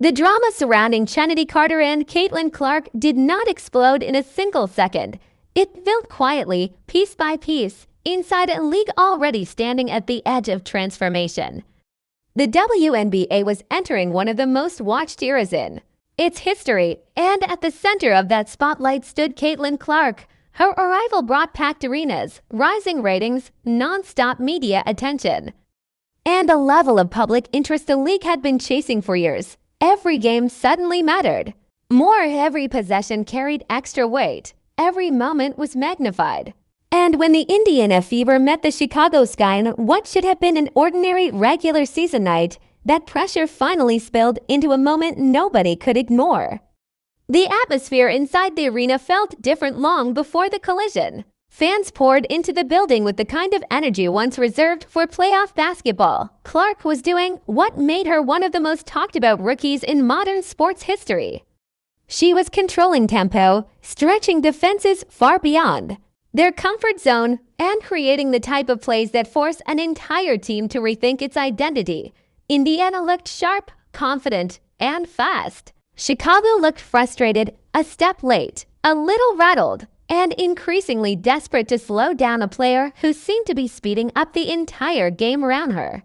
The drama surrounding Chennedy Carter and Caitlin Clark did not explode in a single second. It built quietly, piece by piece, inside a league already standing at the edge of transformation. The WNBA was entering one of the most watched eras in its history, and at the center of that spotlight stood Caitlin Clark. Her arrival brought packed arenas, rising ratings, nonstop media attention, and a level of public interest the league had been chasing for years. Every game suddenly mattered. Every possession carried extra weight. Every moment was magnified. And when the Indiana Fever met the Chicago Sky on what should have been an ordinary regular season night, that pressure finally spilled into a moment nobody could ignore. The atmosphere inside the arena felt different long before the collision. Fans poured into the building with the kind of energy once reserved for playoff basketball. Clark was doing what made her one of the most talked about rookies in modern sports history. She was controlling tempo, stretching defenses far beyond their comfort zone, and creating the type of plays that force an entire team to rethink its identity. Indiana looked sharp, confident, and fast. Chicago looked frustrated, a step late, a little rattled, and increasingly desperate to slow down a player who seemed to be speeding up the entire game around her.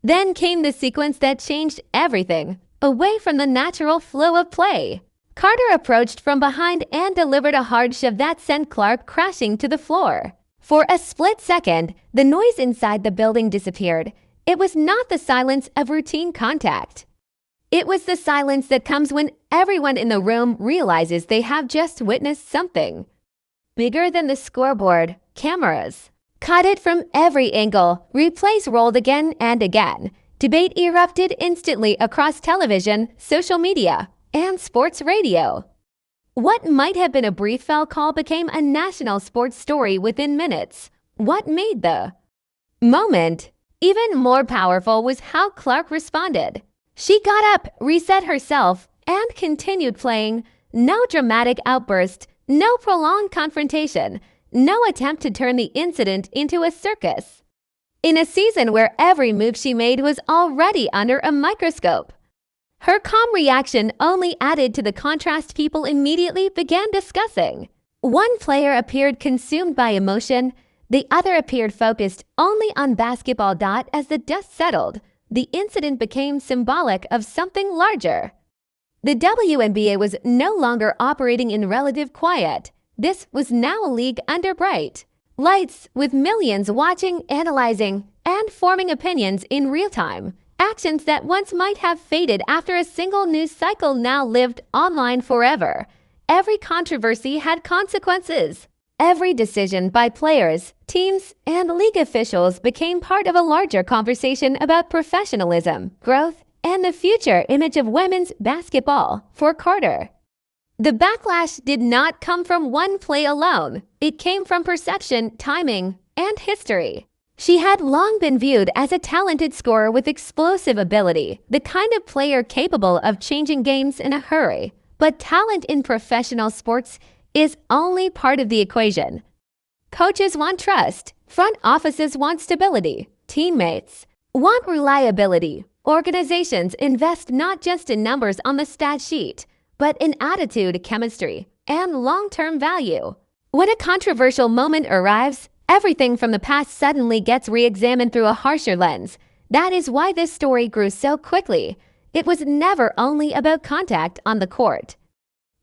Then came the sequence that changed everything, away from the natural flow of play. Carter approached from behind and delivered a hard shove that sent Clark crashing to the floor. For a split second, the noise inside the building disappeared. It was not the silence of routine contact. It was the silence that comes when everyone in the room realizes they have just witnessed something bigger than the scoreboard. Cameras caught it from every angle. Replays rolled again and again. Debate erupted instantly across television, social media, and sports radio. What might have been a brief foul call became a national sports story within minutes. What made the moment even more powerful was how Clark responded. She got up, reset herself, and continued playing. No dramatic outburst, no prolonged confrontation, no attempt to turn the incident into a circus. In a season where every move she made was already under a microscope, her calm reaction only added to the contrast people immediately began discussing. One player appeared consumed by emotion, the other appeared focused only on basketball. As the dust settled, the incident became symbolic of something larger. The WNBA was no longer operating in relative quiet. This was now a league under bright lights, with millions watching, analyzing, and forming opinions in real time. Actions that once might have faded after a single news cycle now lived online forever. Every controversy had consequences. Every decision by players, teams, and league officials became part of a larger conversation about professionalism, growth, and the future image of women's basketball. For Carter, the backlash did not come from one play alone. It came from perception, timing, and history. She had long been viewed as a talented scorer with explosive ability, the kind of player capable of changing games in a hurry. But talent in professional sports is only part of the equation. Coaches want trust, front offices want stability, teammates want reliability. Organizations invest not just in numbers on the stat sheet, but in attitude, chemistry, and long-term value. When a controversial moment arrives, everything from the past suddenly gets re-examined through a harsher lens. That is why this story grew so quickly. It was never only about contact on the court.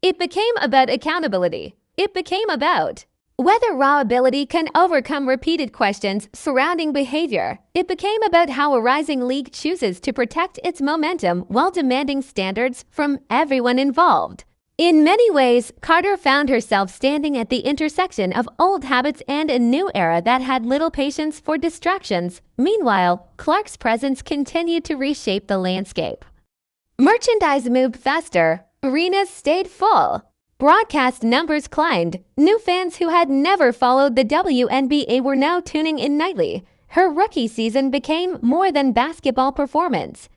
It became about accountability. It became about whether raw ability can overcome repeated questions surrounding behavior. It became about how a rising league chooses to protect its momentum while demanding standards from everyone involved. In many ways, Carter found herself standing at the intersection of old habits and a new era that had little patience for distractions. Meanwhile, Clark's presence continued to reshape the landscape. Merchandise moved faster. Arenas stayed full. Broadcast numbers climbed. New fans who had never followed the WNBA were now tuning in nightly. Her rookie season became more than basketball performance.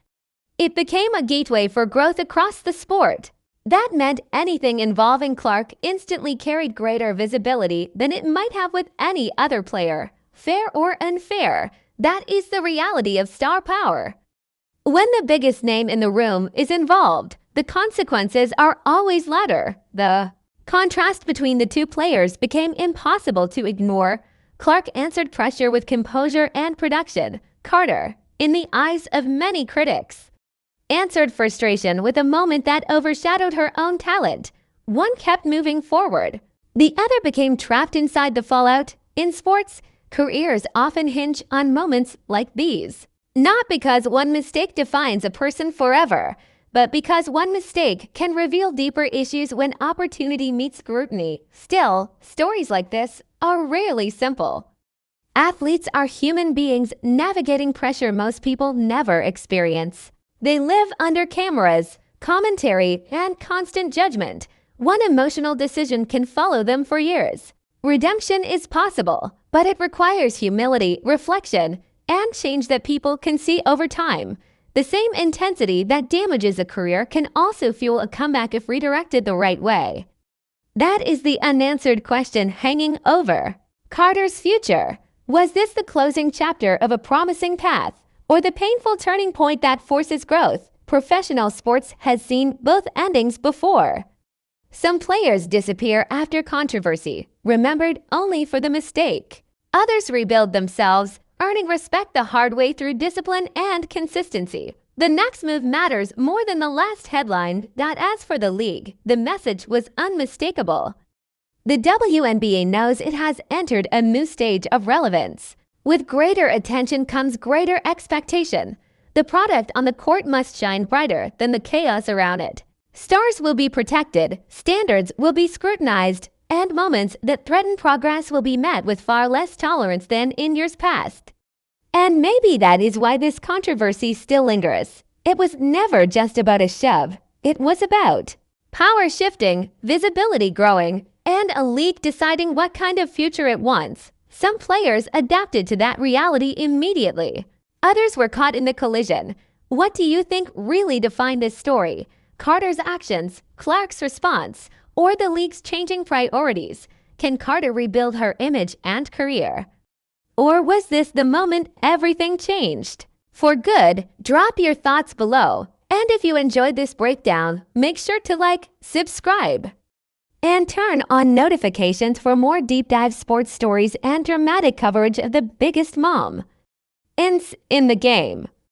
It became a gateway for growth across the sport. That meant anything involving Clark instantly carried greater visibility than it might have with any other player. Fair or unfair, that is the reality of star power. When the biggest name in the room is involved, the consequences are always louder. The contrast between the two players became impossible to ignore. Clark answered pressure with composure and production. Carter, in the eyes of many critics, answered frustration with a moment that overshadowed her own talent. One kept moving forward. The other became trapped inside the fallout. In sports, careers often hinge on moments like these. Not because one mistake defines a person forever, but because one mistake can reveal deeper issues when opportunity meets scrutiny. Still, stories like this are rarely simple. Athletes are human beings navigating pressure most people never experience. They live under cameras, commentary, and constant judgment. One emotional decision can follow them for years. Redemption is possible, but it requires humility, reflection, and change that people can see over time. The same intensity that damages a career can also fuel a comeback if redirected the right way. That is the unanswered question hanging over Carter's future. Was this the closing chapter of a promising path, or the painful turning point that forces growth? Professional sports has seen both endings before. Some players disappear after controversy, remembered only for the mistake. Others rebuild themselves, earning respect the hard way through discipline and consistency. The next move matters more than the last headline. As for the league, the message was unmistakable. The WNBA knows it has entered a new stage of relevance. With greater attention comes greater expectation. The product on the court must shine brighter than the chaos around it. Stars will be protected, standards will be scrutinized, and moments that threaten progress will be met with far less tolerance than in years past. And maybe that is why this controversy still lingers. It was never just about a shove. It was about power shifting, visibility growing, and a league deciding what kind of future it wants. Some players adapted to that reality immediately. Others were caught in the collision. What do you think really defined this story? Carter's actions, Clark's response, or the league's changing priorities? Can Carter rebuild her image and career? Or was this the moment everything changed? For good, drop your thoughts below. And if you enjoyed this breakdown, make sure to like, subscribe, and turn on notifications for more deep dive sports stories and dramatic coverage of the biggest moments in the game.